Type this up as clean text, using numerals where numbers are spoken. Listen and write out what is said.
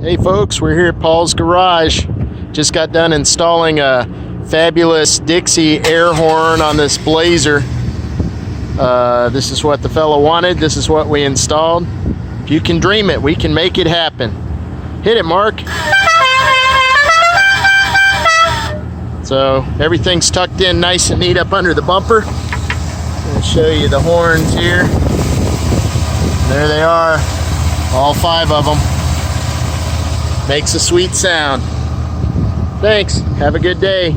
Hey folks, we're here at Paul's Garage. Just got done installing a fabulous Dixie Air horn on this Blazer. This is what the fellow wanted. This is what we installed. If you can dream it, we can make it happen. Hit it, Mark. So everything's tucked in nice and neat up under the bumper. I'll show you the horns here. There they are, all 5 of them. Makes a sweet sound. Thanks. Have a good day.